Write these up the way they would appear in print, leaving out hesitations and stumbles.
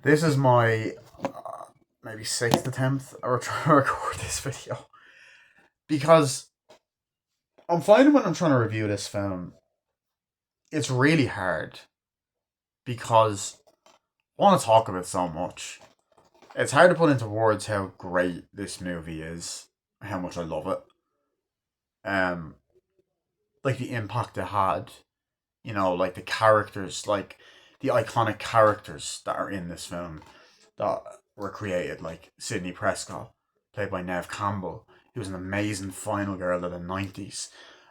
This is my maybe sixth attempt or trying to record this video because I'm finding when I'm trying to review this film, it's really hard because I want to talk about it so much. It's hard to put into words how great this movie is, how much I love it. Um, like the impact it had, like the characters, like the iconic characters that are in this film that were created, like Sidney Prescott, played by Nev Campbell, who was an amazing final girl of the 90s.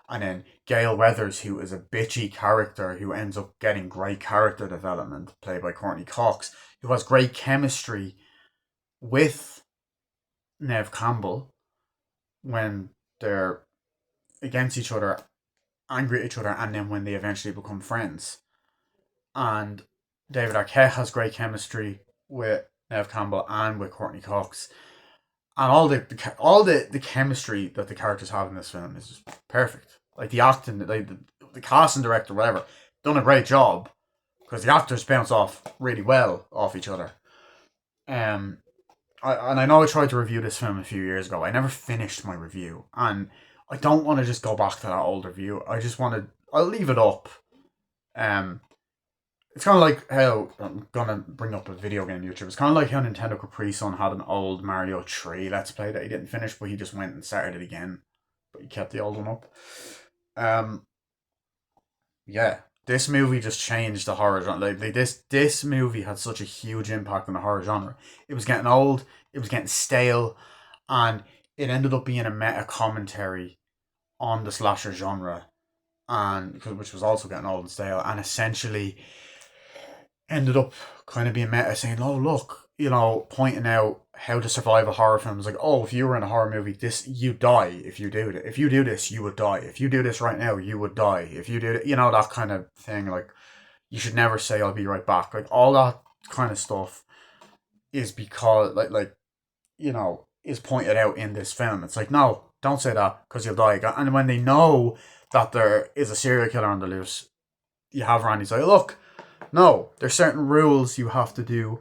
And then Gail Weathers, who is a bitchy character who ends up getting great character development, played by Courtney Cox, who has great chemistry with Nev Campbell when they're against each other, angry at each other, and then when they eventually become friends. And David Arquette has great chemistry with Nev Campbell and with Courtney Cox, and all the chemistry that the characters have in this film is just perfect. Like the acting, the casting director, whatever, done a great job because the actors bounce off really well off each other. Um, I know I tried to review this film a few years ago. I never finished my review, and I don't want to just go back to that old review. I just want to. I'll leave it up. Um, it's kind of like how I'm gonna bring up a video game YouTube. It's kind of like how Nintendo Capri Sun had an old Mario 3 Let's Play that he didn't finish, but he just went and started it again. But he kept the old one up. Um, yeah, this movie just changed the horror genre. Like this movie had such a huge impact on the horror genre. It was getting old. It was getting stale, and it ended up being a meta commentary on the slasher genre, and which was also getting old and stale, and essentially ended up kind of being meta, saying, "Oh, look, pointing out how to survive a horror film. It's like, oh, if you were in a horror movie, this you die if you do it. If you do this, you would die. If you do this right now, you would die. If you do it, that kind of thing. Like, you should never say, 'I'll be right back.' Like all that kind of stuff is because, is pointed out in this film. It's like, no, don't say that because you'll die. And when they know that there is a serial killer on the loose, you have Randy say, look, no, there's certain rules you have to do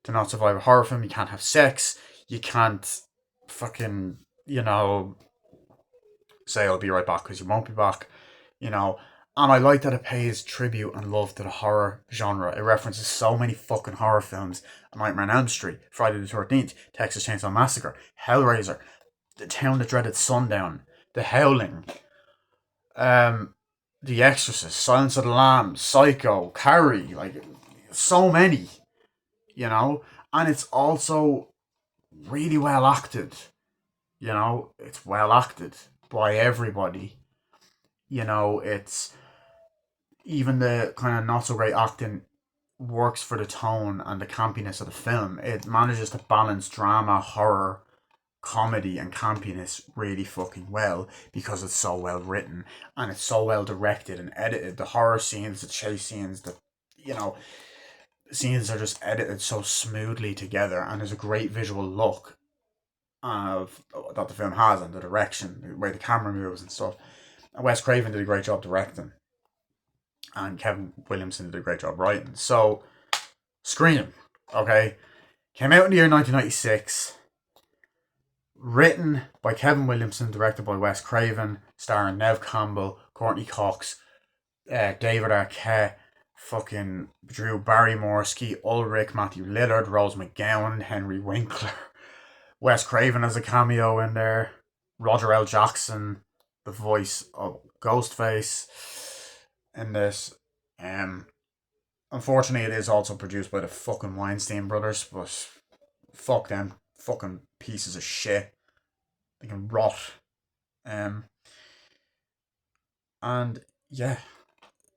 to not survive a horror film. You can't have sex. You can't fucking, say I'll be right back because you won't be back. You know, and I like that it pays tribute and love to the horror genre. It references so many fucking horror films: Nightmare on Elm Street, Friday the 13th, Texas Chainsaw Massacre, Hellraiser, The Town That Dreaded Sundown, The Howling, um, The Exorcist, Silence of the Lambs, Psycho, Carrie, like so many, and it's also really well acted. It's well acted by everybody. It's even the kind of not so great acting works for the tone and the campiness of the film. It manages to balance drama, horror, comedy, and campiness really fucking well because it's so well written and it's so well directed and edited. The horror scenes, the chase scenes, you know, scenes are just edited so smoothly together, and there's a great visual look of that the film has, and the direction, the way the camera moves and stuff. And Wes Craven did a great job directing, and Kevin Williamson did a great job writing. So, Scream, okay, came out in the year 1996, written by Kevin Williamson, directed by Wes Craven, starring Nev Campbell, Courtney Cox, David Arquette, fucking Drew Barrymore, Skeet Ulrich, Matthew Lillard, Rose McGowan, Henry Winkler. Wes Craven has a cameo in there. Roger L. Jackson, the voice of Ghostface, in this. Um, Unfortunately, it is also produced by the fucking Weinstein brothers, but fuck them. Fucking pieces of shit. They can rot. Um, and yeah,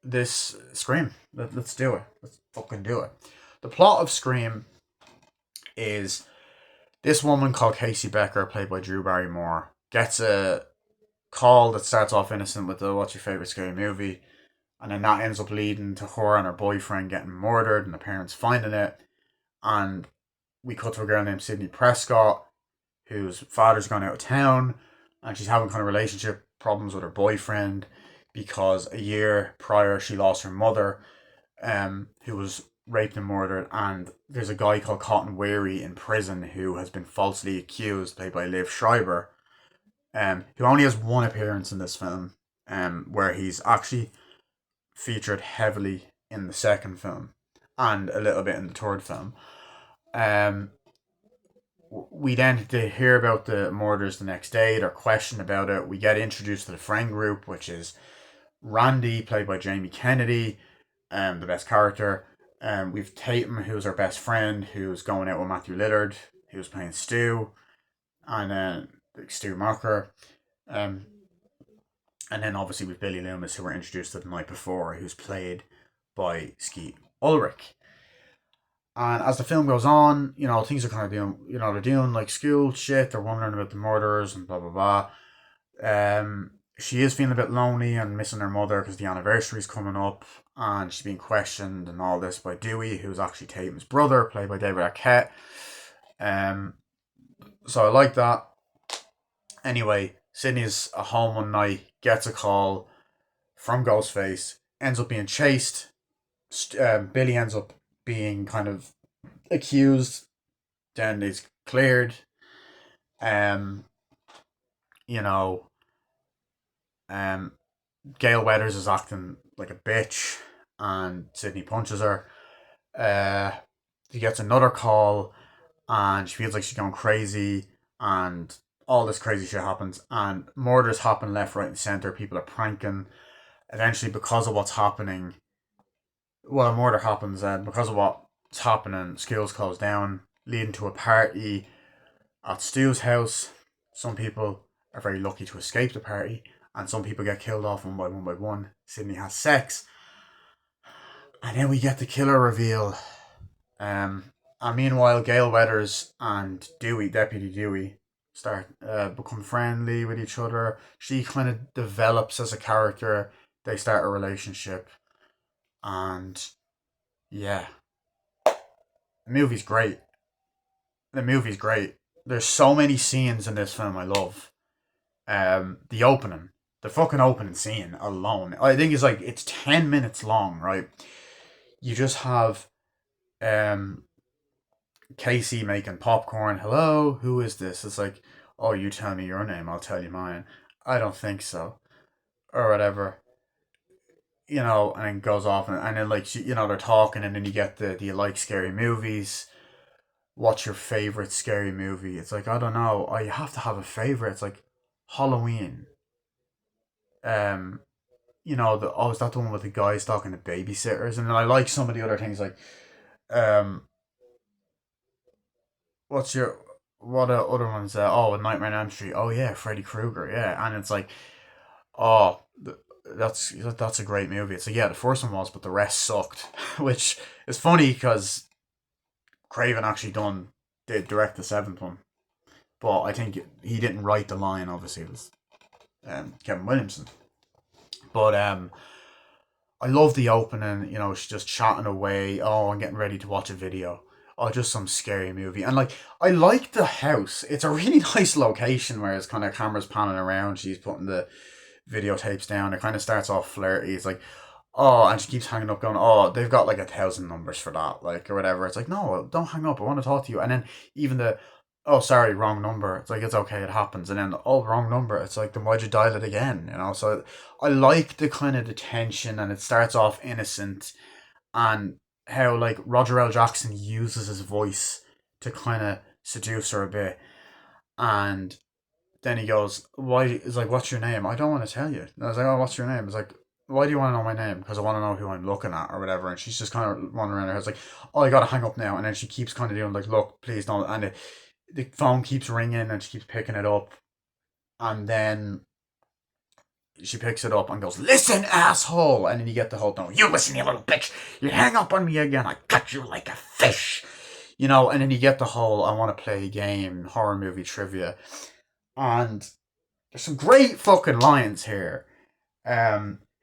this Scream. Let's do it. Let's fucking do it. The plot of Scream is this woman called Casey Becker, played by Drew Barrymore, gets a call that starts off innocent with the "What's your favorite scary movie?" and then that ends up leading to her and her boyfriend getting murdered and the parents finding it. And we cut to a girl named Sidney Prescott, whose father's gone out of town, and she's having kind of relationship problems with her boyfriend because a year prior she lost her mother, who was raped and murdered, and there's a guy called Cotton Weary in prison who has been falsely accused, played by Liv Schreiber, who only has one appearance in this film, where he's actually featured heavily in the second film and a little bit in the third film. Um, we then hear about the murders the next day. They're questioned about it. We get introduced to the friend group, which is Randy, played by Jamie Kennedy, the best character. We've Tatum, who's our best friend, who's going out with Matthew Lillard, who's playing Stu, and then Stu Marker. Um, and then obviously with Billy Loomis, who were introduced the night before, who's played by Skeet Ulrich. And as the film goes on, things are kind of doing, they're doing like school shit. They're wondering about the murders and blah blah blah. She is feeling a bit lonely and missing her mother because the anniversary is coming up, and she's being questioned and all this by Dewey, who's actually Tatum's brother, played by David Arquette. So I like that. Anyway, Sydney's at home one night, gets a call from Ghostface, ends up being chased. Billy ends up being kind of accused, then is cleared. Um, you know, Gail Weathers is acting like a bitch, and Sydney punches her. She gets another call, and she feels like she's going crazy, and all this crazy shit happens, and murders happen left, right, and center. People are pranking. Eventually, because of what's happening, a murder happens, and because of what's happening, schools close down, leading to a party at Stu's house. Some people are very lucky to escape the party, and some people get killed off one by one by one. Sydney has sex, and then we get the killer reveal. And meanwhile, Gail Weathers and Deputy Dewey, start become friendly with each other. She kind of develops as a character. They start a relationship, and yeah, the movie's great. The movie's great. There's so many scenes in this film I love. The opening, the fucking opening scene alone, I think it's 10 minutes long, right? You just have Casey making popcorn. Hello, who is this? It's like, oh, you tell me your name, I'll tell you mine. I don't think so, or whatever. And then goes off, and then like they're talking, and then you get the do you like scary movies? What's your favorite scary movie? It's like, I don't know. I have to have a favorite. It's like Halloween. Um, is that the one with the guy stalking the babysitters? And then I like some of the other things like, um, what's your what other ones? Nightmare on Elm Street. Oh yeah, Freddy Krueger. Yeah, and it's like, oh, that's a great movie. It's like, yeah, the first one was, but the rest sucked, which is funny because Craven actually did direct the seventh one, but I think he didn't write the line. Obviously, it was Kevin Williamson. But I love the opening. She's just chatting away. Oh, I'm getting ready to watch a video. Oh, just some scary movie. And like, I like the house. It's a really nice location where it's kind of cameras panning around. She's putting the videotapes down. It kind of starts off flirty. It's like, oh, and she keeps hanging up, going, oh, they've got like 1,000 numbers for that, like, or whatever. It's like, no, don't hang up. I want to talk to you. And then even oh, sorry, wrong number. It's like, it's okay, it happens. And then, oh, wrong number. It's like, then why'd you dial it again? So I like the kind of the tension, and it starts off innocent, and how like Roger L. Jackson uses his voice to kind of seduce her a bit. And then he goes, why? It's like, what's your name? I don't want to tell you. And I was like, oh, what's your name? It's like, why do you want to know my name? Because I want to know who I'm looking at, or whatever. And she's just kind of wandering around her. It's like, oh, I got to hang up now. And then she keeps kind of doing like, look, please don't. And the phone keeps ringing, and she keeps picking it up. And then she picks it up and goes, listen, asshole. And then you get the whole thing, you listen, you little bitch. You hang up on me again, I cut you like a fish. And then you get the whole, I want to play a game, horror movie trivia. And there's some great fucking lines here.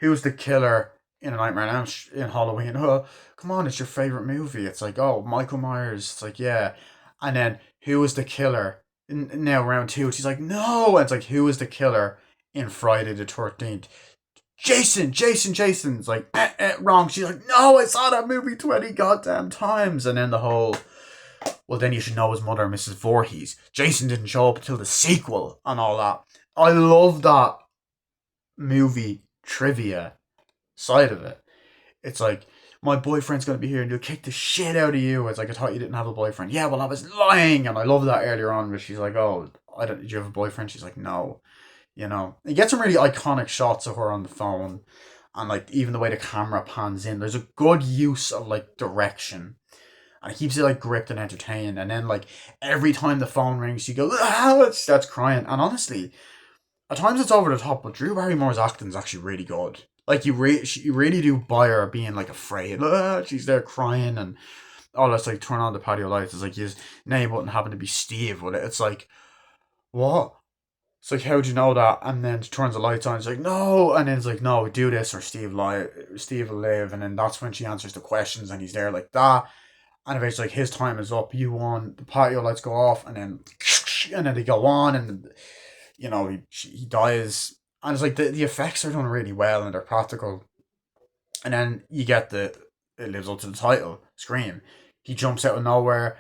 Who's the killer in A Nightmare on Elm Street, in Halloween? Oh, come on, it's your favorite movie. It's like, oh, Michael Myers. It's like, yeah. And then, who is the killer? Now round two, she's like, no. And it's like, who is the killer in Friday the 13th? Jason. It's like, wrong. She's like, no, I saw that movie 20 goddamn times. And then the whole, well, then you should know his mother, Mrs. Voorhees. Jason didn't show up until the sequel and all that. I love that movie trivia side of it. It's like, my boyfriend's going to be here and he'll kick the shit out of you. It's like, I thought you didn't have a boyfriend. Yeah, well, I was lying. And I love that earlier on where she's like, oh, did you have a boyfriend? She's like, no. You know, you get some really iconic shots of her on the phone, and like even the way the camera pans in, there's a good use of like direction, and it keeps it like gripped and entertained. And then like every time the phone rings, she goes, ah, it starts crying. And honestly, at times it's over the top, but Drew Barrymore's acting is actually really good. Like you really do buy her being like afraid. She's there crying and oh, let's like turn on the patio lights. It's like his name wouldn't happen to be Steve, would it? It's like what? It's like, how'd you know that? And then she turns the lights on. It's like, no. And then it's like, no, do this or Steve will live. And then that's when she answers the questions and he's there like that. And eventually, like, his time is up. You won. The patio lights go off and then they go on and, you know, he dies. And it's like the effects are done really well and they're practical. And then you get it lives up to the title, Scream. He jumps out of nowhere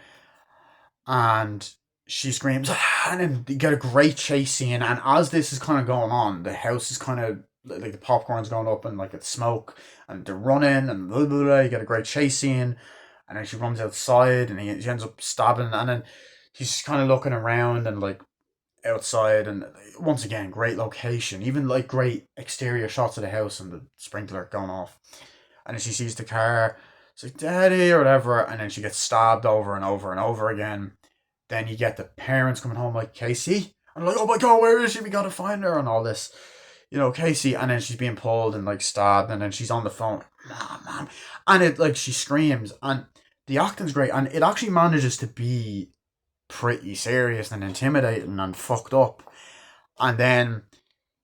and she screams, "Ah," and then you get a great chase scene. And as this is kind of going on, the house is kind of like the popcorn's going up and like it's smoke, and they're running and blah, blah, blah. You get a great chase scene, and then she runs outside, and she ends up stabbing, and then he's kind of looking around and like outside, and once again, great location, even like great exterior shots of the house and the sprinkler going off, and then she sees the car. It's like daddy or whatever, and then she gets stabbed over and over and over again. Then you get the parents coming home like Casey. And like, oh my god, where is she? We gotta find her and all this. You know, Casey, and then she's being pulled and like stabbed, and then she's on the phone, mom. And it like she screams, and the acting's great, and it actually manages to be pretty serious and intimidating and fucked up. And then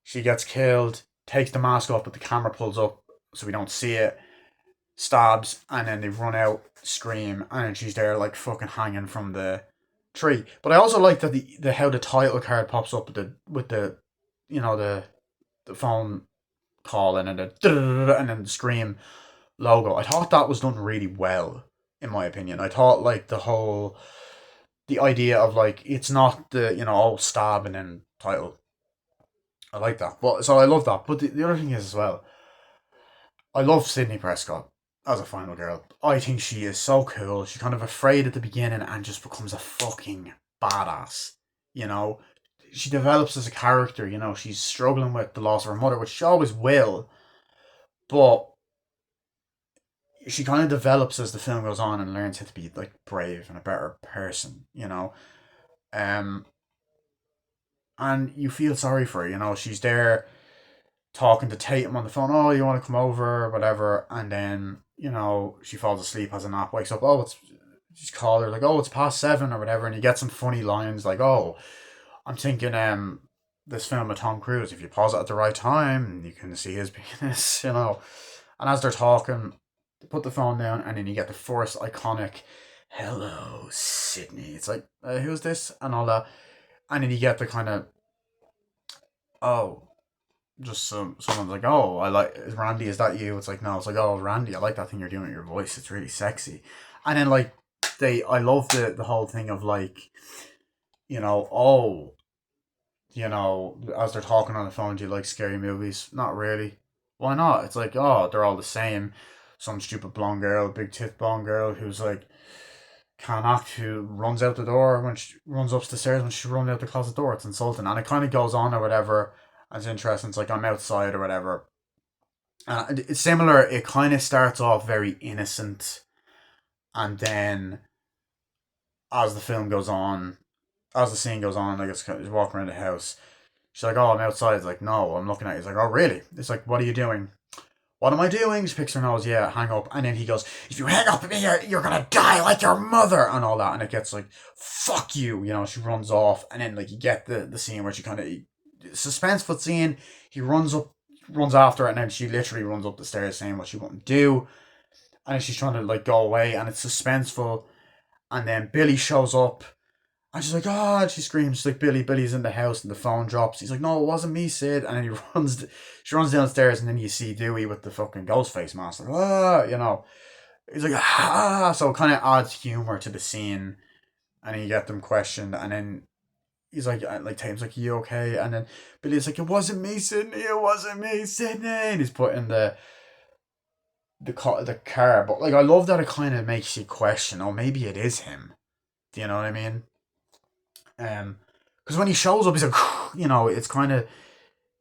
she gets killed, takes the mask off, but the camera pulls up so we don't see it, stabs, and then they run out, scream, and then she's there like fucking hanging from the tree. But I also like that the how the title card pops up with the you know the phone call and then and then the Scream logo. I thought that was done really well, in my opinion. I thought like the idea of like it's not the all stab and then title. I like that. But so I love that. But the other thing is as well, I love Sydney Prescott as a final girl. I think she is so cool. She's kind of afraid at the beginning and just becomes a fucking badass. You know, she develops as a character. You know, she's struggling with the loss of her mother, which she always will. But she kind of develops as the film goes on and learns how to be like brave and a better person. Um, and you feel sorry for her. You know, she's there talking to Tatum on the phone. Oh, you want to come over, or whatever. And then she falls asleep, has a nap, wakes up. Oh, it's just call her like, oh, it's past 7 or whatever. And you get some funny lines like, oh, I'm thinking this film with Tom Cruise. If you pause it at the right time, you can see his penis. And as they're talking, they put the phone down, and then you get the first iconic "Hello, Sydney." It's like, who's this and all that. And then you get the kind of, oh, just someone's like, oh, I like, Randy, is that you? It's like, no. It's like, oh, Randy, I like that thing you're doing with your voice. It's really sexy. And then like I love the whole thing of like, oh, as they're talking on the phone, do you like scary movies? Not really. Why not? It's like, oh, they're all the same. Some stupid blonde girl, big tit blonde girl who's like can't act, who runs out the door when she runs up the stairs when she runs out the closet door. It's insulting, and it kind of goes on or whatever. It's interesting. It's like I'm outside or whatever. It's similar. It kind of starts off very innocent, and then as the film goes on, as the scene goes on, like it's walking around the house. She's like, "Oh, I'm outside." It's like, "No, I'm looking at you." It's like, "Oh, really?" It's like, "What are you doing?" "What am I doing?" She picks her nose. "Yeah, hang up." And then he goes, "If you hang up at me, you're gonna die like your mother," and all that. And it gets like, "Fuck you," She runs off, and then like you get the scene where she kind of suspenseful scene. He runs after her, and then she literally runs up the stairs saying what she wouldn't do, and then she's trying to like go away, and it's suspenseful. And then Billy shows up, And she's like, oh, and she screams. She's like, Billy's in the house, and the phone drops. He's like, no, it wasn't me, Sid. And then she runs downstairs, and then you see Dewey with the fucking ghost face mask. Like, ah, He's like, ah. So it kind of adds humor to the scene, and then you get them questioned, and then he's like Tatum's like, you okay? And then Billy's like, it wasn't me, Sydney. It wasn't me, Sydney. And he's putting the car, but like I love that it kind of makes you question. Oh, maybe it is him. Do you know what I mean? Because when he shows up, he's like, it's kind of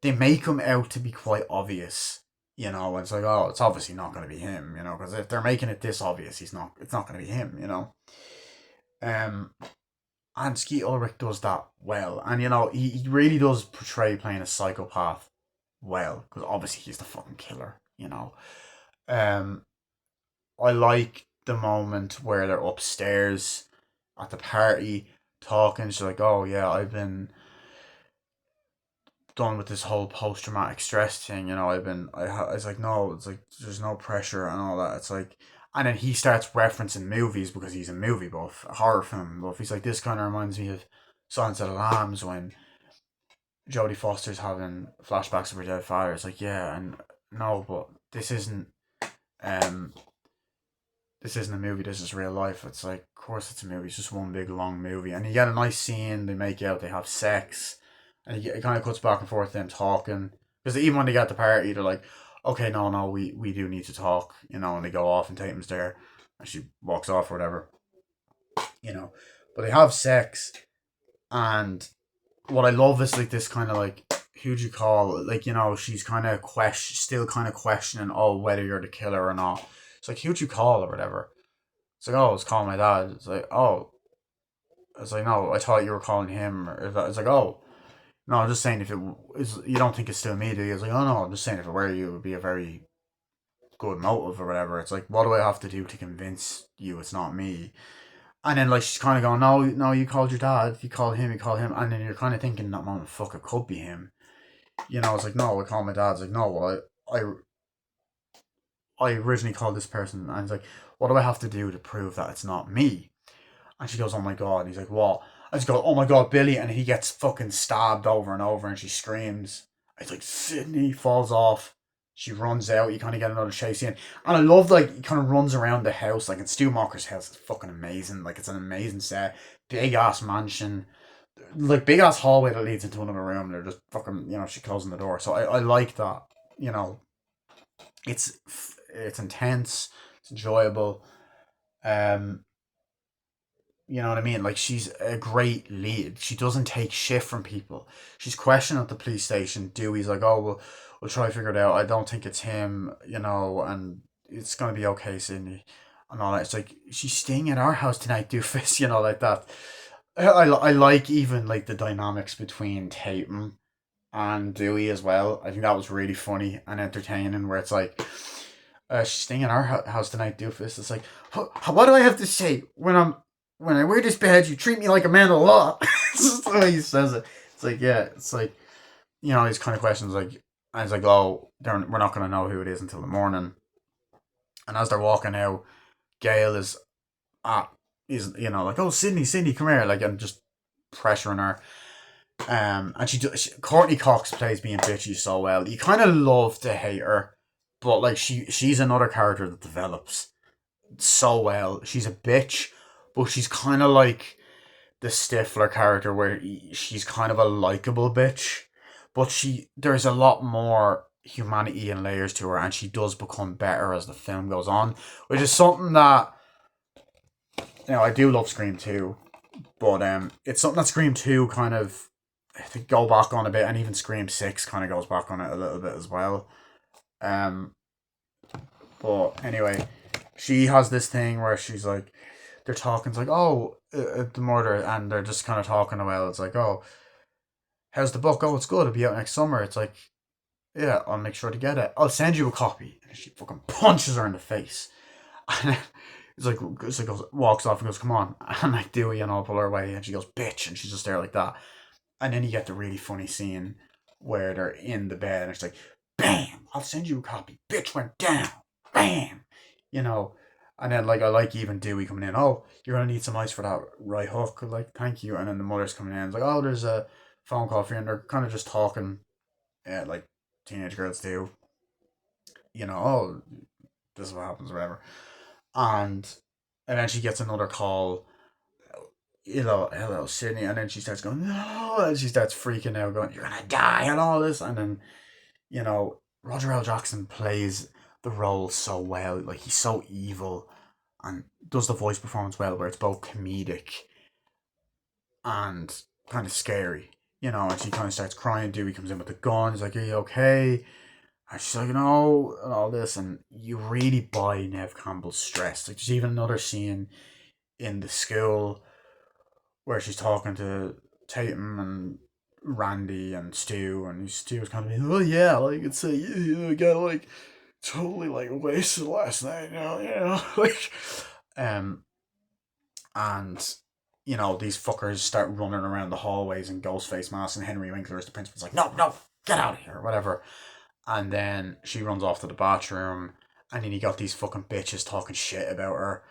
they make him out to be quite obvious. It's like, oh, it's obviously not going to be him. Because if they're making it this obvious, he's not. It's not going to be him. Um, and Skeet Ulrich does that well, and he really does portray playing a psychopath well, because obviously he's the fucking killer. Um, I like the moment where they're upstairs at the party talking. She's like, "Oh yeah, I've been done with this whole post traumatic stress thing. It's like no, it's like there's no pressure and all that. It's like, and then he starts referencing movies because he's a movie buff, a horror film buff. He's like, this kind of reminds me of Silence of the Lambs when Jodie Foster's having flashbacks of her dead father. It's like, yeah, and no, but um this isn't a movie, this is real life. It's like, of course it's a movie, it's just one big long movie. And you get a nice scene, they make out, they have sex, and it kind of cuts back and forth them talking. Because even when they get to the party, they're like, okay, no, we do need to talk, and they go off and Tatum's there, and she walks off or whatever, you know. But they have sex, and what I love is like this kind of like, who'd you call? Like, she's kind of still kind of questioning, oh, whether you're the killer or not. It's like, who'd you call or whatever? It's like, oh, I was calling my dad. It's like, oh. It's like, no, I thought you were calling him. It's like, oh. No, I'm just saying if it is, you don't think it's still me, do you? It's like, oh no, I'm just saying if it were you, it would be a very good motive or whatever. It's like, what do I have to do to convince you it's not me? And then like she's kind of going, no, you called your dad, you call him, and then you're kind of thinking that moment, fuck, it could be him. It's like, no, I call my dad. It's like, no, well, I originally called this person, and it's like, what do I have to do to prove that it's not me? And she goes, oh my god. And he's like, what? I just go, oh my god, Billy. And he gets fucking stabbed over and over, and she screams. It's like, Sydney falls off. She runs out. You kind of get another chase scene. And I love, like, he kind of runs around the house. Like, in Stu Macher's house, it's fucking amazing. Like, it's an amazing set. Big ass mansion. Like, big ass hallway that leads into another room. They're just fucking, she closing the door. So I like that. It's it's intense. It's enjoyable. Um, you know what I mean? Like, she's a great lead. She doesn't take shit from people. She's questioning at the police station. Dewey's like, oh, we'll try to figure it out. I don't think it's him, and it's going to be okay, Sydney. And all that. It's like, she's staying at our house tonight, doofus, like that. I like even, like, the dynamics between Tatum and Dewey as well. I think that was really funny and entertaining, where it's like, she's staying in our house tonight, doofus. It's like, what do I have to say when I wear this badge? You treat me like a man of law. It's just the way he says it. It's like, yeah, it's like, these kind of questions, like, and it's like, oh, we're not going to know who it is until the morning. And as they're walking out, Gail is like, oh, Sydney, come here, like, and just pressuring her. And Courtney Cox plays being bitchy so well. You kind of love to hate her, but like she's another character that develops so well. She's a bitch, but she's kind of like the Stifler character, where she's kind of a likable bitch, but there's a lot more humanity and layers to her, and she does become better as the film goes on, which is something that I do love Scream 2, but it's something that Scream 2 kind of, I think, go back on a bit, and even Scream 6 kind of goes back on it a little bit as well. But anyway, she has this thing where she's like, they're talking, it's like, oh, the murder, and they're just kind of talking a while. It's like, oh, how's the book? Oh, it's good, it'll be out next summer. It's like, yeah, I'll make sure to get it. I'll send you a copy. And she fucking punches her in the face. And it's like goes, walks off and goes, come on. And like Dewey and I'll pull her away, and she goes, bitch, and she's just there like that. And then you get the really funny scene where they're in the bed, and it's like, bam, I'll send you a copy. Bitch went down. Bam. And then like I like even Dewey coming in. Oh, you're gonna need some ice for that right hook. Like thank you. And then the mother's coming in. It's like, oh, there's a phone call for you, and they're kind of just talking, like teenage girls do. Oh, this is what happens, or whatever. And then she gets another call. Hello, Sydney. And then she starts going, no, and she starts freaking out, going, you're gonna die, and all this. And then Roger L. Jackson plays the role so well. Like he's so evil and does the voice performance well, where it's both comedic and kind of scary. And she kind of starts crying. Dewey comes in with the gun. He's like, "Are you okay?" And she's like, "No," and all this. And you really buy Nev Campbell's stress. Like, there's even another scene in the school where she's talking to Tatum and Randy and Stu, and Stu was kind of being, oh yeah, like it's I got like totally like wasted last night, like, um, and these fuckers start running around the hallways in ghost face masks, and Henry Winkler as the principal's like, no, no, get out of here, or whatever, and then she runs off to the bathroom, and then you got these fucking bitches talking shit about her.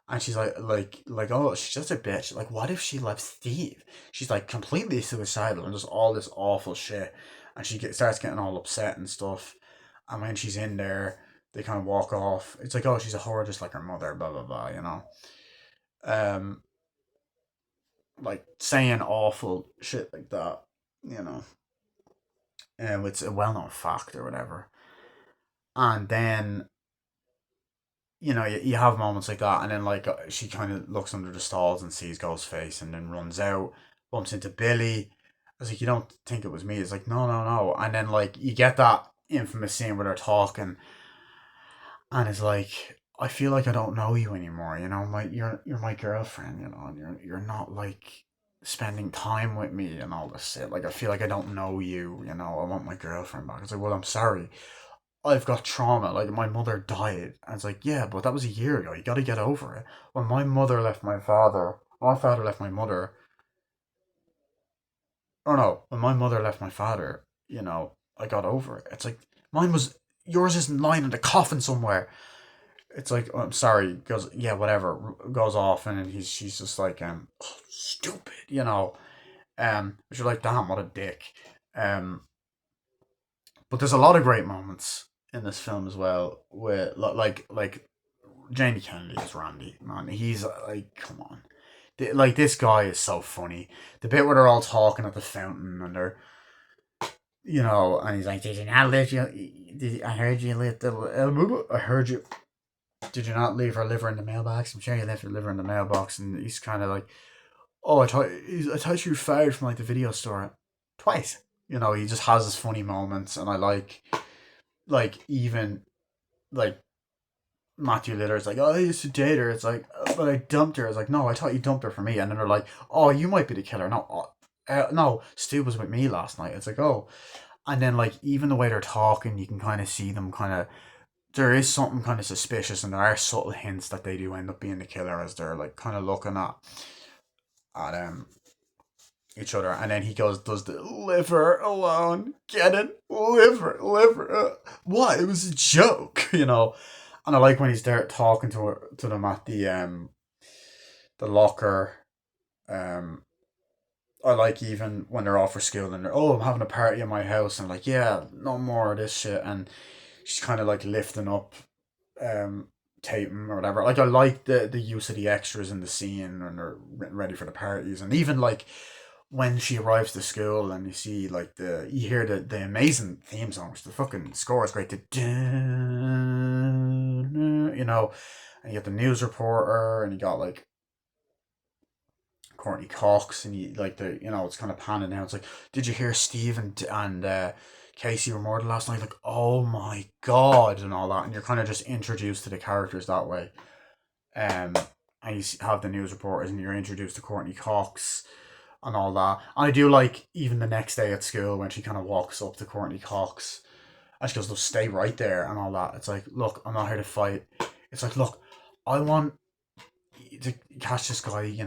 And she's like, oh, she's just a bitch. Like, what if she left Steve? She's like completely suicidal and just all this awful shit. And starts getting all upset and stuff. And when she's in there, they kind of walk off. It's like, oh, she's a whore just like her mother, blah, blah, blah, Um, like saying awful shit like that, you know. It's a well known fact or whatever. And then you have moments like that, and then like she kind of looks under the stalls and sees Ghostface, and then runs out, bumps into Billy. I was like, you don't think it was me? It's like, no, no, no. And then like you get that infamous scene where they're talking, and it's like, I feel like I don't know you anymore. You're my girlfriend, and you're not like spending time with me and all this shit. Like I feel like I don't know you. I want my girlfriend back. It's like, well, I'm sorry. I've got trauma. Like my mother died. And it's like, yeah, but that was a year ago. You got to get over it. When my mother left my father left my mother. Or no, when my mother left my father, I got over it. It's like mine was yours isn't lying in the coffin somewhere. It's like, oh, I'm sorry. Goes, yeah, whatever. Goes off, and then she's just like, oh, stupid, But you're like, damn, what a dick. Um, but there's a lot of great moments in this film as well, with like Jamie Kennedy as Randy. Man, he's like, come on, like this guy is so funny. The bit where they're all talking at the fountain and they're, and he's like, "Did you not lift you? I heard you lift the. I heard you. Did you not leave her liver in the mailbox? I'm sure you left her liver in the mailbox." And he's kind of like, "Oh, I thought you were fired from like the video store twice." He just has his funny moments, and I like even like Matthew Lillard's like, oh, I used to date her. It's like, but I dumped her. It's like, no, I thought you dumped her for me. And then they're like, oh, you might be the killer. No, no, Stu was with me last night. It's like, oh. And then, like, even the way they're talking, you can kind of see them kind of. There is something kind of suspicious, and there are subtle hints that they do end up being the killer as they're, like, kind of looking at each other. And then he does the liver alone. Get it? Liver. What? It was a joke, And I like when he's there talking to them at the locker. Um, I like even when they're off for school and they're, oh, I'm having a party in my house, and like, yeah, no more of this shit. And she's kind of like lifting up um Tatum or whatever. Like I like the use of the extras in the scene when they're ready for the parties, and even like when she arrives to school and you see like you hear the amazing theme song, which the fucking score is great. And you got the news reporter, and you got like Courtney Cox, and you like it's kind of panning out. It's like, did you hear Steve and Casey were murdered last night? Like, oh my god, and all that, and you're kind of just introduced to the characters that way. Um, and you have the news reporters, and you're introduced to Courtney Cox and all that. And I do like even the next day at school when she kind of walks up to Courtney Cox and she goes, "Look, stay right there," and all that. It's like, look, I'm not here to fight. It's like, look, I want to catch this guy. You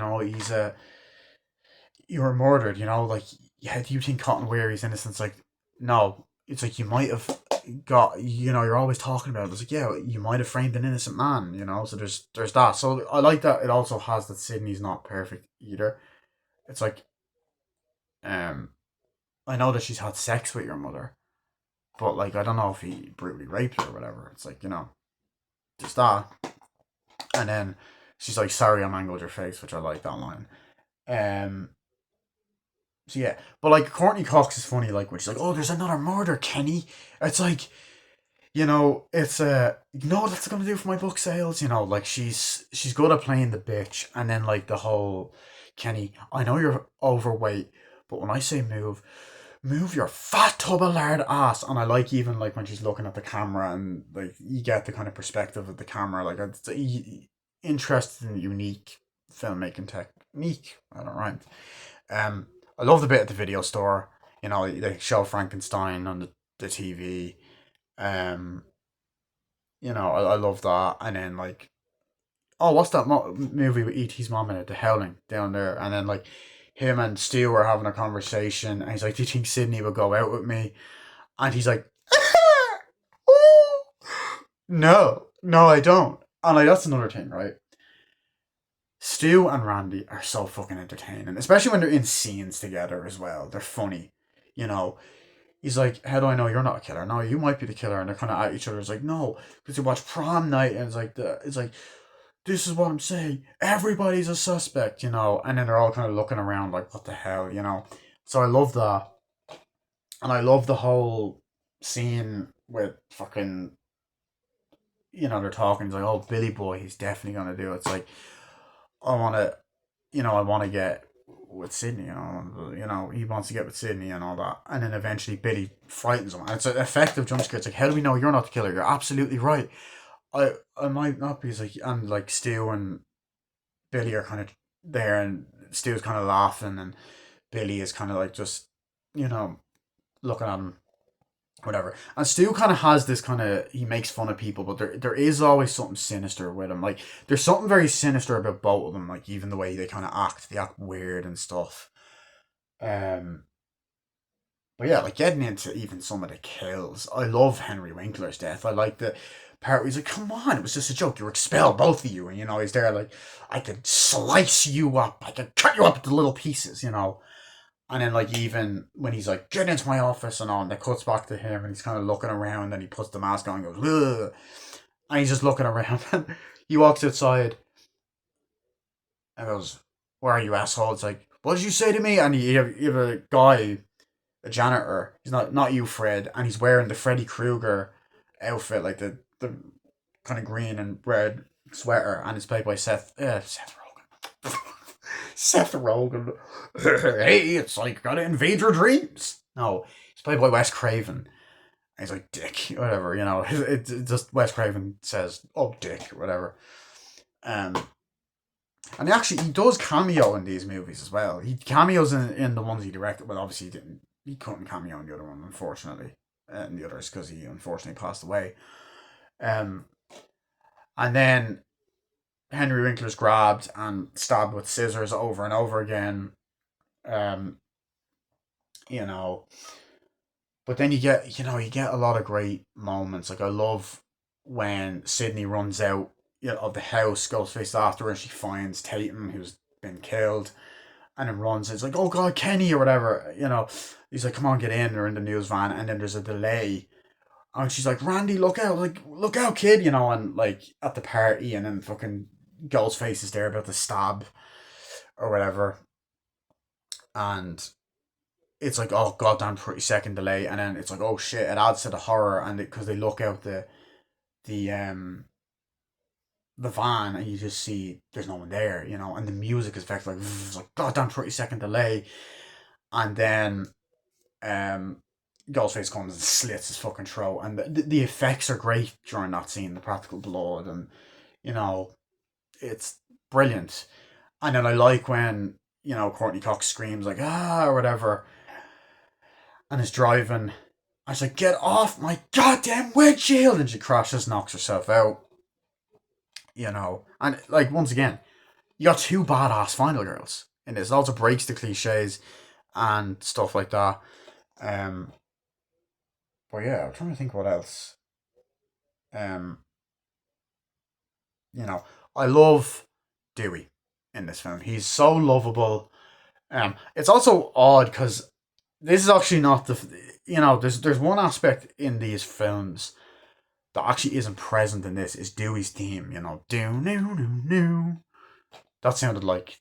were murdered. Like, yeah, do you think Cotton Weary's innocent? It's like, no. It's like you might have. got, you're always talking about it. It's like, yeah, you might have framed an innocent man, so there's that. So I like that it also has that Sydney's not perfect either. It's like, um I know that she's had sex with your mother, but like I don't know if he brutally raped her or whatever. It's like, there's that. And then she's like, sorry I mangled your face, which I like that line. Um so yeah. But like Courtney Cox is funny, like when she's like, oh, there's another murder, Kenny. It's like, it's you know what that's gonna do for my book sales. Like she's good at playing the bitch, and then like the whole Kenny. I know you're overweight, but when I say move your fat tub of lard ass. And I like even like when she's looking at the camera and like you get the kind of perspective of the camera. Like it's interesting, unique filmmaking technique. I don't rhyme. I love the bit at the video store. They show Frankenstein on the TV. Um, I love that. And then like, oh, what's that movie with E.T.'s mom in it? The Howling down there. And then like him and Stu are having a conversation, and he's like, "Do you think Sydney would go out with me?" And he's like, "No, no, I don't." And like that's another thing, right? Stu and Randy are so fucking entertaining, especially when they're in scenes together as well. They're funny, you know. He's like, "How do I know you're not a killer? No, you might be the killer." And they're kind of at each other. It's like, "No, because you watch Prom Night," and it's like, this is what I'm saying. Everybody's a suspect, And then they're all kind of looking around like, what the hell. So I love that, and I love the whole scene with fucking, they're talking. It's like, oh, Billy Boy, he's definitely gonna do it. It's like, I want to, I want to get with Sydney, he wants to get with Sydney and all that. And then eventually Billy frightens him. And it's an effective jump scare. It's like, how do we know you're not the killer? You're absolutely right. I might not be. It's like, and like Stu and Billy are kind of there, and Stu's kind of laughing, and Billy is kind of like just, you know, looking at him, whatever. And Stu kind of has this kind of, he makes fun of people, but there is always something sinister with him. Like there's something very sinister about both of them. Like even the way they act weird and stuff. Um, but yeah, like getting into even some of the kills, I love Henry Winkler's death. I like the part where he's like, "Come on, it was just a joke. You were expelled, both of you." And he's there like, "I could slice you up. I could cut you up into little pieces." And then like even when he's like, "Get into my office," and all, and it cuts back to him, and he's kind of looking around, and he puts the mask on, and goes, "Ugh," and he's just looking around, and he walks outside, and goes, "Where are you, asshole?" It's like, "What did you say to me?" And you have a guy, a janitor. He's not you, Fred, and he's wearing the Freddy Krueger outfit, like the kind of green and red sweater, and it's played by Seth Rogen. Seth Rogen. Hey, it's like gotta invade your dreams. No, it's played by Wes Craven. And he's like, "Dick," whatever. It just Wes Craven says, "Oh, Dick," whatever. Um, and he does cameo in these movies as well. He cameos in the ones he directed. Well, obviously he didn't. He couldn't cameo in the other one, unfortunately. And the others because he unfortunately passed away. Um, and then Henry Winkler's grabbed and stabbed with scissors over and over again. Um, you know, but then you get a lot of great moments. Like I love when Sydney runs out, of the house, goes face after her, and she finds Tatum who's been killed, and then runs. It's like, "Oh God, Kenny," or whatever. He's like, "Come on, get in." They're in the news van, and then there's a delay, and she's like, "Randy, look out! Like, look out, kid!" And like at the party, and then fucking Ghostface is there about to stab or whatever, and it's like, oh goddamn 30-second delay, and then it's like, oh shit, it adds to the horror, and because they look out the um the van, and you just see there's no one there, and the music is effective, like it's like goddamn 30-second delay, and then um Ghostface comes and slits his fucking throat, and the effects are great during that scene, the practical blood, and you know it's brilliant. And then I like when Courtney Cox screams like, ah, or whatever, and is driving. I was like, "Get off my goddamn windshield!" And she crashes, knocks herself out. And like once again, you got two badass final girls in this. It also breaks the cliches and stuff like that. Um, But yeah, I'm trying to think what else. Um, you know, I love Dewey in this film. He's so lovable. It's also odd because this is actually not there's one aspect in these films that actually isn't present in this is Dewey's theme. Do new new new. That sounded like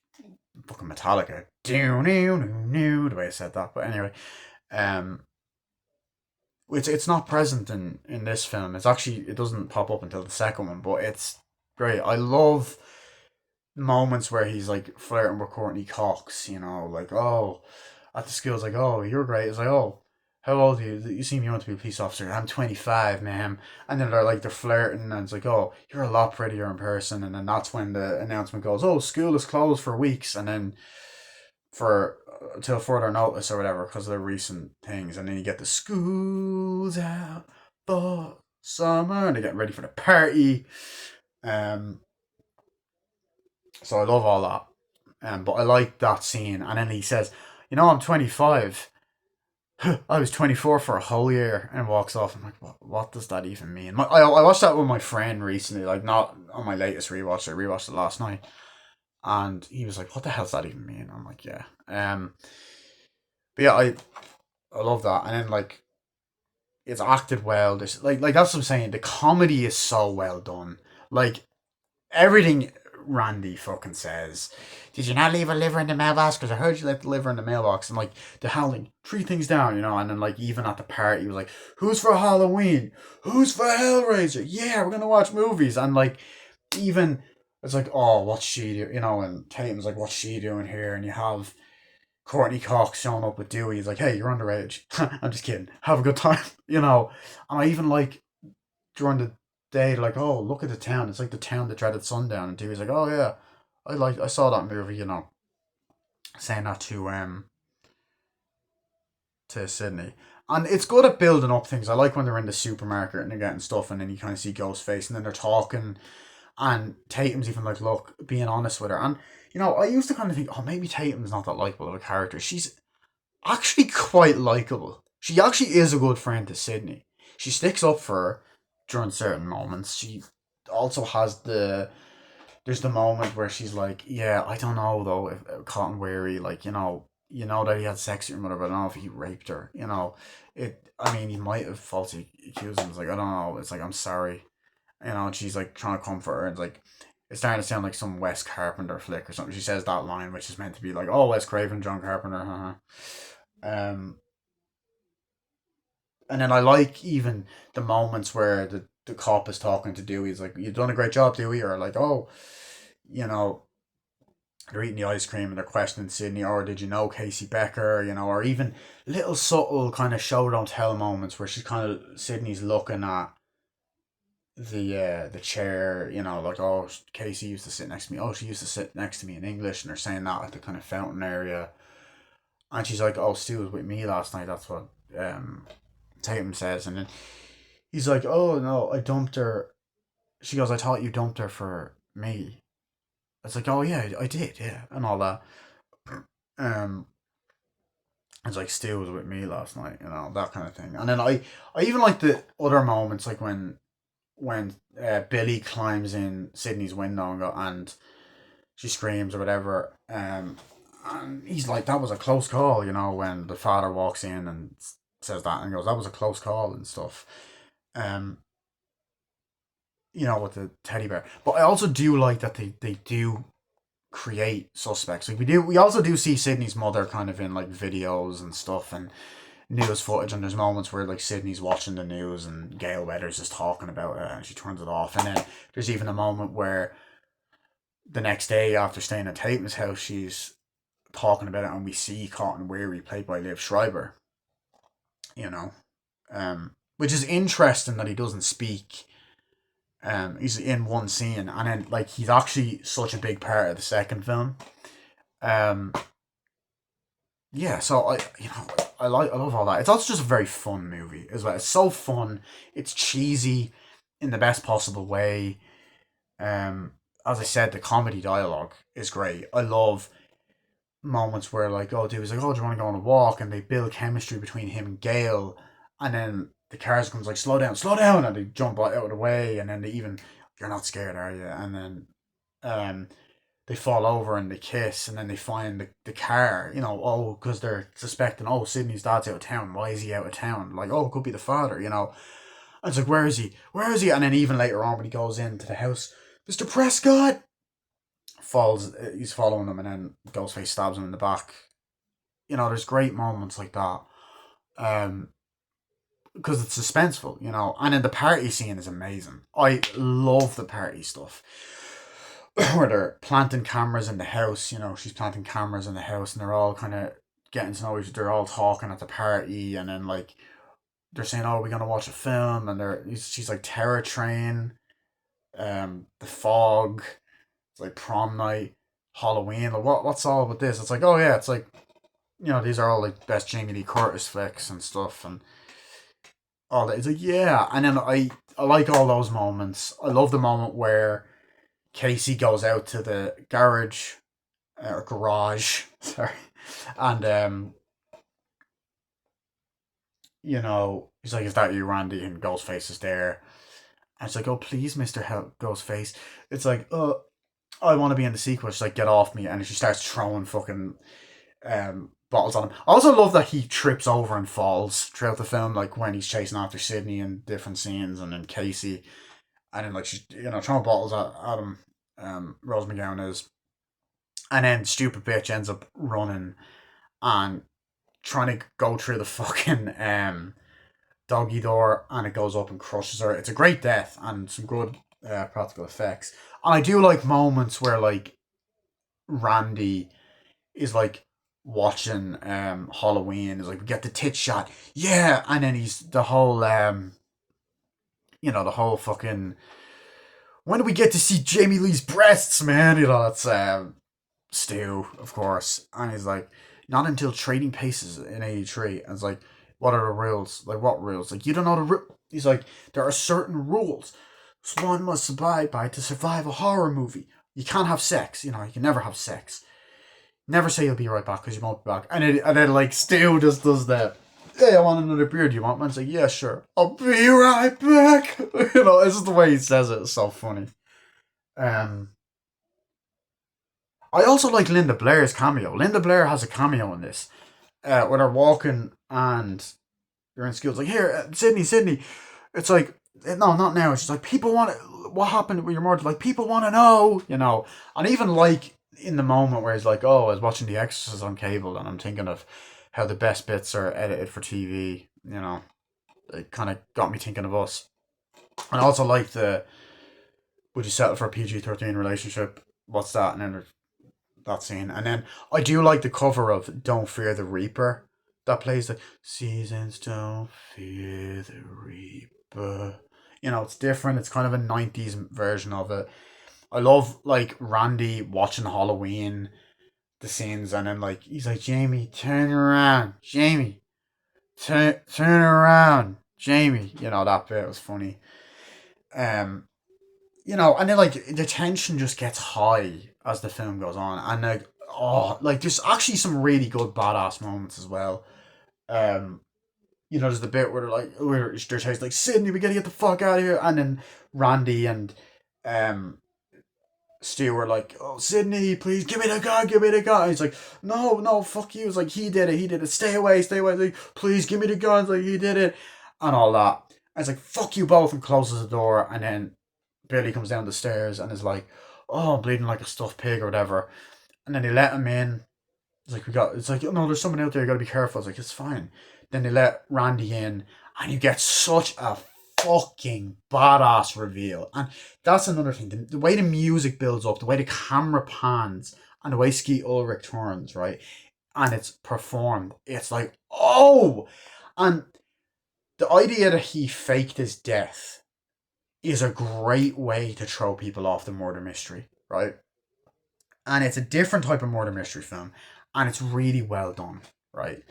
fucking Metallica. Do new new new. The way I said that, but anyway, um, it's not present in this film. It doesn't pop up until the second one, but it's great. I love moments where he's like flirting with Courtney Cox, like, oh, at the school, it's like, oh, you're great. It's like, oh, how old are you? You seem young to be a police officer. I'm 25, ma'am. And then they're flirting, and it's like, oh, you're a lot prettier in person. And then that's when the announcement goes, oh, school is closed for weeks, and then for till further notice or whatever because of the recent things. And then you get the school's out for summer, and they're getting ready for the party. Um, so I love all that. But I like that scene. And then he says, I'm 25. I was 24 for a whole year, and walks off. I'm like, what does that even mean? I watched that with my friend recently, like not on my latest rewatch. I rewatched it last night, and he was like, "What the hell does that even mean?" I'm like, "Yeah." But yeah, I love that, and then like it's acted well. There's like that's what I'm saying. The comedy is so well done. Like everything Randy fucking says. Did you not leave a liver in the mailbox? Because I heard you left the liver in the mailbox. And like the howling, three things down, and then like even at the party, he was like, "Who's for Halloween? Who's for Hellraiser? Yeah, we're gonna watch movies." And like even it's like, "Oh, what's she do?" And Tatum's like, "What's she doing here?" And you have Courtney Cox showing up with Dewey. He's like, "Hey, you're underage." I'm just kidding. Have a good time, And I even like during the day, like, oh, look at the town. It's like the town that dreaded sundown. And Dewey's like, oh yeah, I saw that movie. Saying that to Sydney. And it's good at building up things. I like when they're in the supermarket and they're getting stuff, and then you kind of see Ghostface, and then they're talking, and Tatum's even like, look, being honest with her. And I used to kind of think, oh, maybe Tatum's not that likable of a character. She's actually quite likable. She actually is a good friend to Sydney. She sticks up for her during certain moments. She also has there's the moment where she's like, yeah, I don't know though if Cotton Weary, like, that he had sex with your mother, but I don't know if he raped her. I mean, he might have falsely accused him. It's like, I don't know. It's like, I'm sorry. And she's like trying to comfort her, and it's like it's starting to sound like some Wes Carpenter flick or something. She says that line, which is meant to be like, "Oh, Wes Craven, John Carpenter." Um, and then I like even the moments where the cop is talking to Dewey. He's like, "You've done a great job, Dewey," or like, "Oh, you know." They're eating the ice cream and they're questioning Sydney, or did you know Casey Becker, or even little subtle kind of show don't tell moments where she's kind of Sydney's looking at the chair, like, oh, Casey used to sit next to me. Oh, she used to sit next to me in English, and they're saying that at the kind of fountain area. And she's like, oh, Stu was with me last night. That's what Tatum says, and then he's like, oh no, I dumped her. She goes, I thought you dumped her for me. It's like, oh yeah, I did, yeah, and all that. Um, it's like Stu was with me last night, that kind of thing. And then I even like the other moments, like when Billy climbs in Sydney's window and she screams or whatever. And he's like, that was a close call, when the father walks in and says that and goes, that was a close call and stuff. Um, with the teddy bear. But I also do like that they do create suspects. Like we also do see Sydney's mother kind of in like videos and stuff and news footage, and there's moments where like Sydney's watching the news and Gail Weathers is talking about it and she turns it off. And then there's even a moment where the next day after staying at Tatum's house, she's talking about it, and we see Cotton Weary played by Liv Schreiber. You know, which is interesting that he doesn't speak. He's in one scene, and then like he's actually such a big part of the second film. Um, yeah, so I love all that. It's also just a very fun movie as well. It's so fun. It's cheesy in the best possible way. Um, as I said, the comedy dialogue is great. I love moments where like, oh, dude was like, oh, do you want to go on a walk? And they build chemistry between him and Gail, and then the cars comes like slow down, and they jump out of the way, and then they even, you're not scared, are you? And then um they fall over and they kiss, and then they find the car, oh, because they're suspecting, oh, Sydney's dad's out of town. Why is he out of town? Like, oh, it could be the father, And it's like, where is he? Where is he? And then even later on, when he goes into the house, Mr. Prescott falls, he's following him, and then Ghostface stabs him in the back. There's great moments like that. Um, because it's suspenseful, And then the party scene is amazing. I love the party stuff. Where they're planting cameras in the house, she's planting cameras in the house, and they're all kind of getting to know each other. They're all talking at the party, and then like they're saying, "Oh, we're gonna watch a film," and she's like Terror Train, The Fog, it's like Prom Night, Halloween. Like, what's all with this? It's like, oh yeah, it's like, these are all like best Jamie Lee Curtis flicks and stuff, and all that. It's like, yeah, and then I like all those moments. I love the moment where Casey goes out to the garage or garage, sorry, and he's like, "Is that you, Randy?" And Ghostface is there, and it's like, "Oh, please, Mister Ghostface." It's like, I want to be in the sequel. She's like, "Get off me!" And she starts throwing fucking bottles on him. I also love that he trips over and falls throughout the film, like when he's chasing after Sydney in different scenes, and then Casey, and then like she's throwing bottles at him. Rose McGowan is, and then stupid bitch ends up running and trying to go through the fucking doggy door, and it goes up and crushes her. It's a great death and some good practical effects. And I do like moments where like Randy is like watching Halloween, is like, we get the tit shot, yeah, and then he's the whole the whole fucking, when do we get to see Jamie Lee's breasts, man? That's Stu, of course, and he's like, not until Trading Paces in '83, and it's like, what are the rules? Like, what rules? Like, you don't know the He's like, there are certain rules one must abide by to survive a horror movie. You can't have sex. You can never have sex. Never say you'll be right back, because you won't be back. And then like Stu just does that. Hey, I want another beer. Do you want one? It's like, yeah, sure. I'll be right back. It's just the way he says it. It's so funny. Um, I also like Linda Blair's cameo. Linda Blair has a cameo in this, where they're walking and they're in school. It's like, here, Sydney. It's like, no, not now. She's like, people want to, what happened with your mother? Like, people want to know. And even like in the moment where he's like, oh, I was watching The Exorcist on cable, and I'm thinking of how the best bits are edited for TV. It kind of got me thinking of us. And I also like the, would you settle for a PG-13 relationship? What's that? And then that scene. And then I do like the cover of Don't Fear the Reaper that plays the seasons don't fear the Reaper. It's different. It's kind of a 90s version of it. I love like Randy watching Halloween, the scenes, and then like he's like, Jamie, turn around. Jamie, turn around. Jamie. That bit was funny. Um and then like the tension just gets high as the film goes on, and like, oh, like there's actually some really good badass moments as well. Um, there's the bit where they're chasing like, Sydney, we gotta get the fuck out of here, and then Randy and um Stu were like, oh, Sydney, please give me the gun, give me the gun. And he's like, no, fuck you. It's like, he did it. Stay away. Like, please give me the gun. It's like, he did it, and all that. And it's like, fuck you both, and closes the door, and then Billy comes down the stairs and is like, oh, I'm bleeding like a stuffed pig or whatever. And then they let him in. It's like, no, there's someone out there, you gotta be careful. It's like, it's fine. Then they let Randy in, and you get such a fucking badass reveal. And that's another thing. The way the music builds up, the way the camera pans, and the way Skeet Ulrich turns, right? And it's performed. It's like, oh! And the idea that he faked his death is a great way to throw people off the murder mystery, right? And it's a different type of murder mystery film, and it's really well done, right?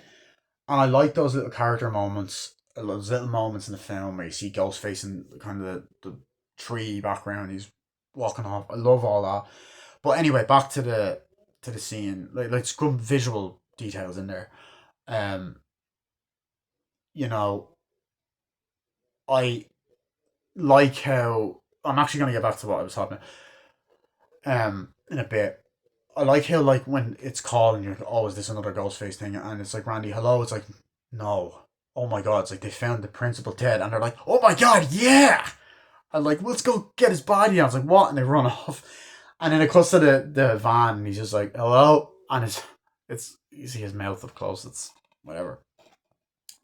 And I like those little character moments, those little moments in the film where you see Ghostface in kind of the tree background, he's walking off. I love all that. But anyway, back to the scene. Like some visual details in there. Um, you know, I like how I'm actually gonna get back to what I was talking about in a bit. I like how like when it's called and you're always this another Ghostface thing and it's like Randy, hello, it's like no. Oh my god, it's like they found the principal dead and they're like, oh my god, yeah! And like, let's go get his body. I was like, what? And they run off. And then it cuts to the van and he's just like, hello? And it's you see his mouth up close, it's whatever.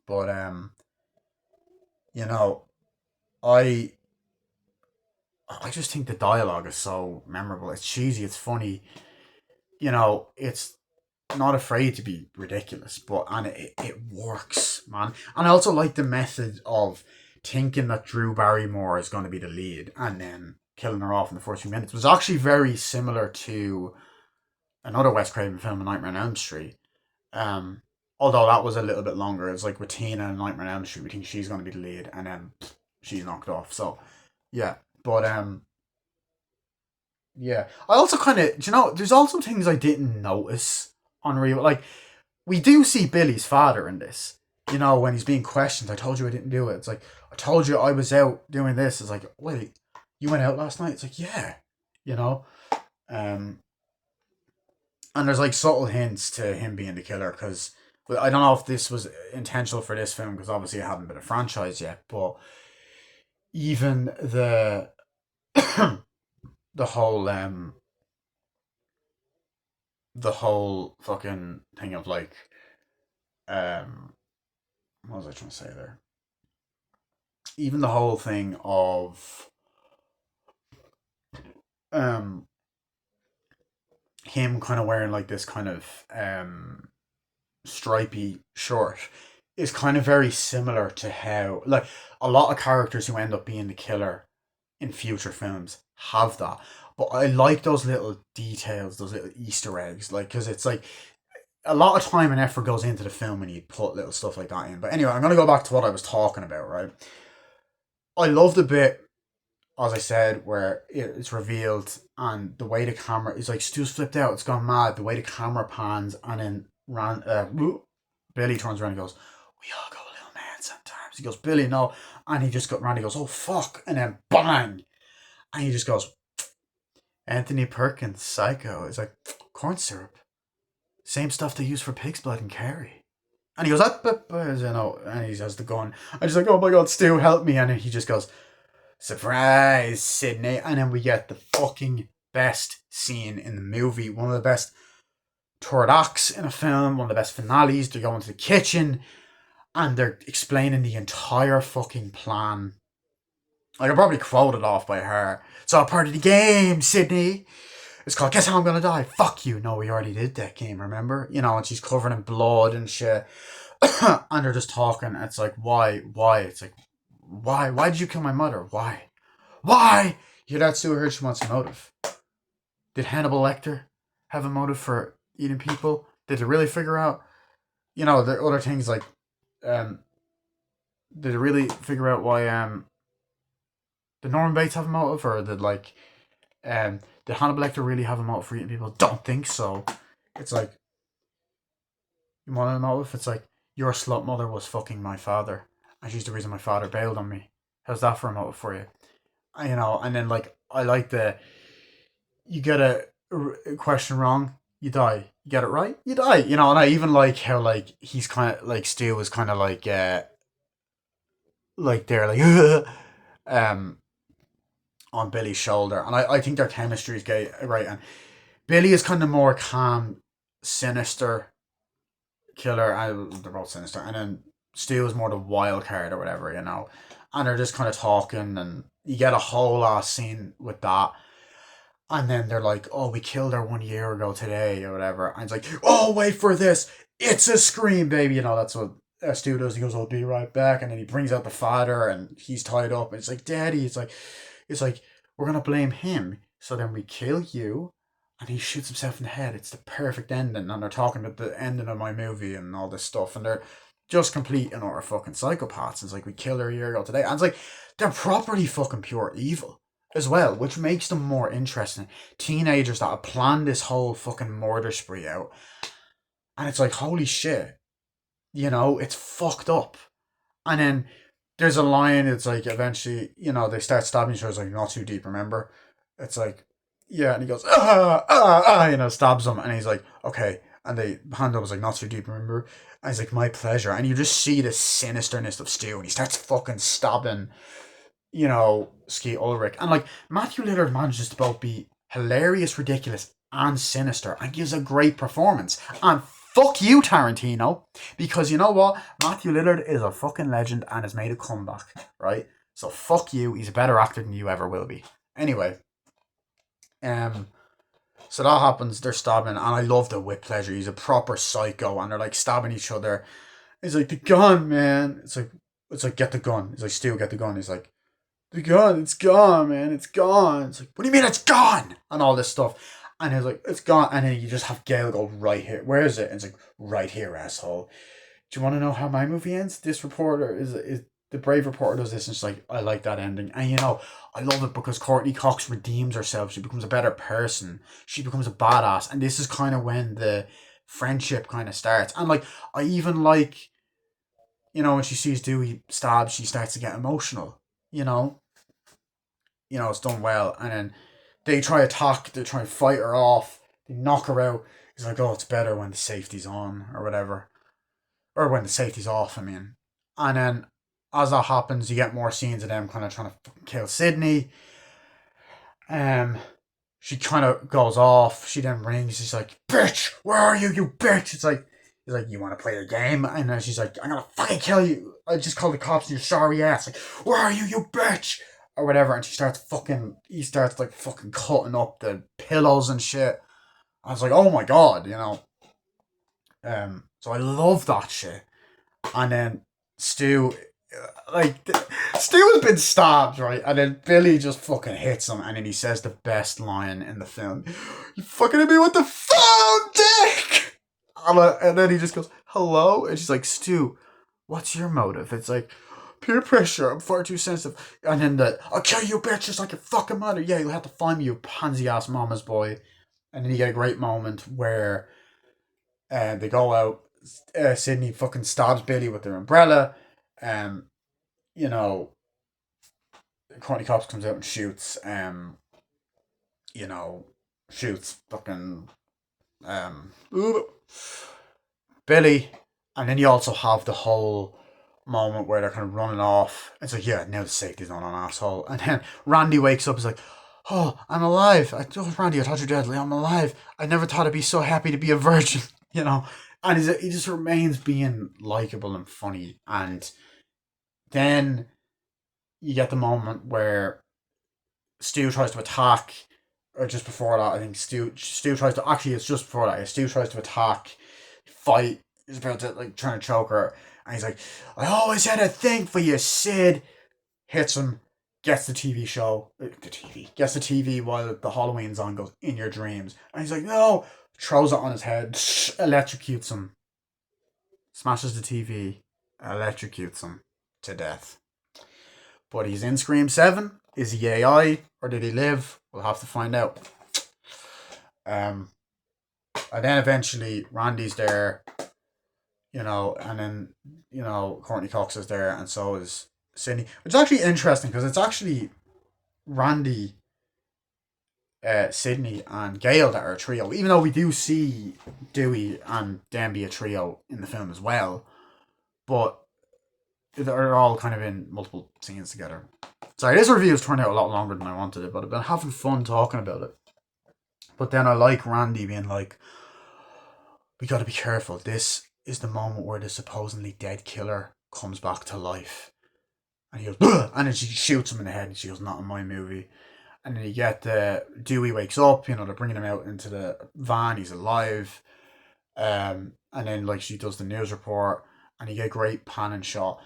But you know, I I just think the dialogue is so memorable. It's cheesy, it's funny, it's not afraid to be ridiculous, but and it works, man. And I also like the method of thinking that Drew Barrymore is going to be the lead and then killing her off in the first few minutes. It was actually very similar to another Wes Craven film, A Nightmare on Elm Street. Um, Although that was a little bit longer. It's like with Tina and Nightmare on Elm Street, we think she's going to be the lead, and then she's knocked off. So yeah, but yeah. I also kind of, there's also things I didn't notice on real. Like, we do see Billy's father in this. When he's being questioned, I told you I didn't do it. It's like, I told you I was out doing this. It's like, wait, you went out last night? It's like, yeah. You know? Um, and there's like subtle hints to him being the killer because I don't know if this was intentional for this film because obviously it hadn't been a franchise yet, but even the whole the whole fucking thing of like um what was I trying to say there? Even the whole thing of um him kind of wearing like this kind of stripy shirt is kind of very similar to how like a lot of characters who end up being the killer in future films have that. But I like those little details, those little Easter eggs, like because it's like a lot of time and effort goes into the film when you put little stuff like that in. But anyway, I'm gonna go back to what I was talking about. Right, I love the bit as I said, where it's revealed and the way the camera is like Stu's flipped out, it's gone mad. The way the camera pans and then Billy turns around and goes, "We all go a little mad sometimes." He goes, "Billy, no," and he just got Randy goes, "Oh fuck," and then bang, and he just goes, "Anthony Perkins, Psycho." It's like corn syrup, same stuff they use for pig's blood and Carrie. And he goes, and he has the gun. I'm just like, oh my god, Stu, help me. And he just goes, surprise, Sydney. And then we get the fucking best scene in the movie. One of the best third acts in a film. One of the best finales. They go into the kitchen and they're explaining the entire fucking plan. Like, I probably quoted off by her. It's all part of the game, Sydney. It's called Guess How I'm Gonna Die. Fuck you. No, we already did that game, remember? And she's covered in blood and shit. And they're just talking. It's like, why? It's like, why? Why did you kill my mother? Why? Why? You're that Sue Hirsch wants a motive. Did Hannibal Lecter have a motive for eating people? Did they really figure out? The other things like, did they really figure out why did Norman Bates have a motive, or did Hannibal Lecter really have a motive for eating people? Don't think so. It's like, you want a motive? It's like, your slut mother was fucking my father, and she's the reason my father bailed on me. How's that for a motive for you? And then like I like you get a question wrong, you die. You get it right, you die. And I even like how like he's kind of like Stu was kind of like they're like um on Billy's shoulder, and I think their chemistry is great, right? And Billy is kind of more calm, sinister killer. They're both sinister, and then Stu is more the wild card or whatever, and they're just kind of talking, and you get a whole scene with that. And then they're like, oh, we killed her 1 year ago today or whatever. And it's like, oh, wait for this. It's a scream, baby. That's what Stu does. He goes, I'll be right back. And then he brings out the father and he's tied up. And it's like, Daddy, it's like, we're going to blame him. So then we kill you. And he shoots himself in the head. It's the perfect ending. And they're talking about the ending of my movie and all this stuff. And they're just complete and utter fucking psychopaths. It's like, we killed her 1 year ago today. And it's like, they're properly fucking pure evil as well, which makes them more interesting. Teenagers that have planned this whole fucking murder spree out. And it's like, holy shit. It's fucked up. And then there's a line. It's like eventually, they start stabbing each other. It's like not too deep. Remember, it's like yeah, and he goes stabs him, and he's like okay, and the hand up was like not too deep. Remember, and he's like my pleasure, and you just see the sinisterness of Stu, and he starts fucking stabbing, Skeet Ulrich, and like Matthew Lillard manages to both be hilarious, ridiculous, and sinister, and gives a great performance. And fuck you, Tarantino, because you know what? Matthew Lillard is a fucking legend and has made a comeback, right? So fuck you. He's a better actor than you ever will be. Anyway, um, so that happens. They're stabbing, and I love the whip pleasure. He's a proper psycho, and they're like stabbing each other. He's like the gun, man. It's like get the gun. He's like Stu, get the gun. He's like the gun, it's gone, man, it's gone. It's like, what do you mean it's gone? And all this stuff. And he's like, it's gone. And then you just have Gail go, right here. Where is it? And it's like, right here, asshole. Do you want to know how my movie ends? This reporter is the brave reporter does this, and it's like, I like that ending. And I love it because Courtney Cox redeems herself. She becomes a better person. She becomes a badass. And this is kind of when the friendship kind of starts. And like, I even like, when she sees Dewey stabbed, she starts to get emotional. You know, it's done well. And then they try and fight her off, they knock her out. He's like, oh, it's better when the safety's on, or whatever. Or when the safety's off, I mean. And then, as that happens, you get more scenes of them kind of trying to kill Sydney. Um, she kind of goes off. She then rings. She's like, bitch, where are you, you bitch? He's like, you want to play a game? And then she's like, I'm going to fucking kill you. I just called the cops and you're sorry ass. Like, where are you, you bitch? Or whatever. And he starts like fucking cutting up the pillows and shit. I was like, oh my god. So I love that shit. And then Stu, Stu has been stabbed, right? And then Billy just fucking hits him, and then he says the best line in the film: "You fucking hit me with the phone, dick." And then he just goes, "Hello," and she's like, "Stu, what's your motive?" It's like, peer pressure. I'm far too sensitive. And then I'll kill you, bitch, just like your fucking mother. Yeah, you'll have to find me, you pansy ass mama's boy. And then you get a great moment where they go out. Sydney fucking stabs Billy with their umbrella. Um, you know, Courtney Cops comes out and shoots. You know, shoots fucking um Billy, and then you also have the whole moment where they're kind of running off. It's like, yeah, now the safety's on an asshole. And then Randy wakes up. He's like, oh, I'm alive. Randy, I thought you were dead. I'm alive. I never thought I'd be so happy to be a virgin. And he just remains being likable and funny. And then you get the moment where Stu tries to attack, or just before that, I think Stu tries to, actually it's just before that. Stu tries to attack, fight. He's about to like trying to choke her, and he's like, "I always had a thing for you, Sid." Hits him, gets the TV show, gets the TV while the Halloween's on. Goes, "In your dreams," and he's like, "No!" Throws it on his head, electrocutes him, smashes the TV, electrocutes him to death. But he's in Scream 7. Is he AI or did he live? We'll have to find out. And then eventually Randy's there, and then, Courtney Cox is there, and so is Sydney. Which is actually interesting because it's actually Randy, Sydney, and Gail that are a trio, even though we do see Dewey and them be a trio in the film as well. But they're all kind of in multiple scenes together. Sorry, this review has turned out a lot longer than I wanted it, but I've been having fun talking about it. But then I like Randy being like, we gotta be careful. This is the moment where the supposedly dead killer comes back to life. And he goes, ugh! And then she shoots him in the head, and she goes, not in my movie. And then you get Dewey wakes up, they're bringing him out into the van, he's alive. And then like she does the news report, and you get a great pan and shot.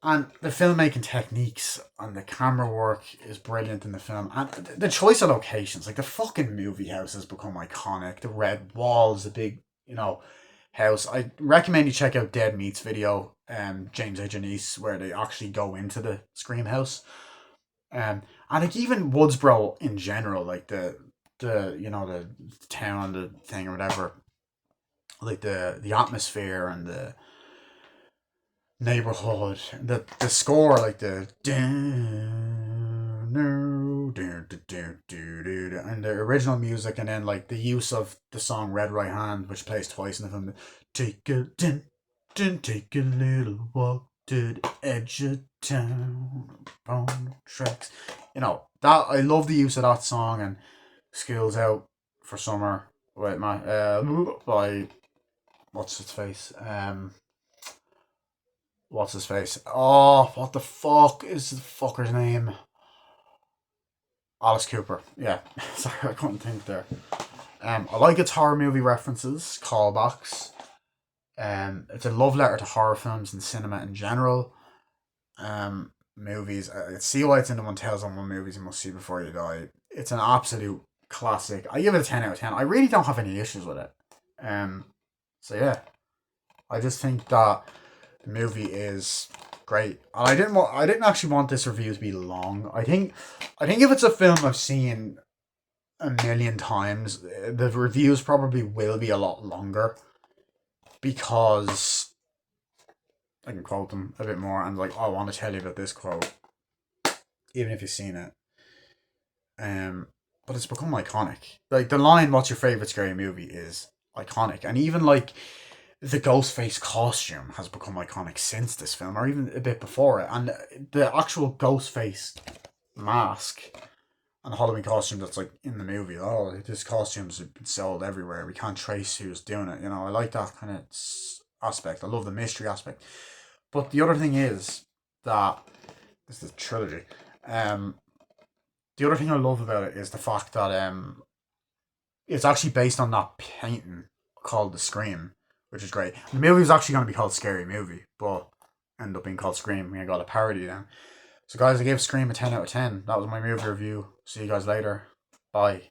And the filmmaking techniques and the camera work is brilliant in the film. And the choice of locations, like the fucking movie house has become iconic. The red walls, the big, house. I recommend you check out Dead Meat's video, James A. Janice, where they actually go into the Scream house. And like even Woodsboro in general, like the the town, the thing or whatever, like the atmosphere and the neighborhood. The score, like the and the original music, and then like the use of the song Red Right Hand, which plays twice in the film. Take a little walk to the edge of town on tracks. You know that I love the use of that song, and Schools Out for Summer. Wait, my by what's its face? What's his face? Oh, what the fuck is the fucker's name? Alice Cooper. Yeah, sorry, I couldn't think there. I like its horror movie references, callbacks. It's a love letter to horror films and cinema in general. Movies. See why it's in the 1001 movies you must see before you die. It's an absolute classic. I give it a 10 out of 10. I really don't have any issues with it. So yeah, I just think that the movie is great, and I didn't actually want this review to be long. I think if it's a film I've seen a million times, the reviews probably will be a lot longer because I can quote them a bit more and like, oh, I want to tell you about this quote, even if you've seen it. But it's become iconic. Like the line "What's your favorite scary movie?" is iconic, and even like the Ghostface costume has become iconic since this film, or even a bit before it. And the actual Ghostface mask and Halloween costume that's like in the movie. Oh, this costume's been sold everywhere. We can't trace who's doing it. You know, I like that kind of aspect. I love the mystery aspect. But the other thing is that this is a trilogy. Um, the other thing I love about it is the fact that it's actually based on that painting called The Scream, which is great. The movie was actually going to be called Scary Movie, but ended up being called Scream. I got a parody then. So, guys, I gave Scream a 10 out of 10. That was my movie review. See you guys later. Bye.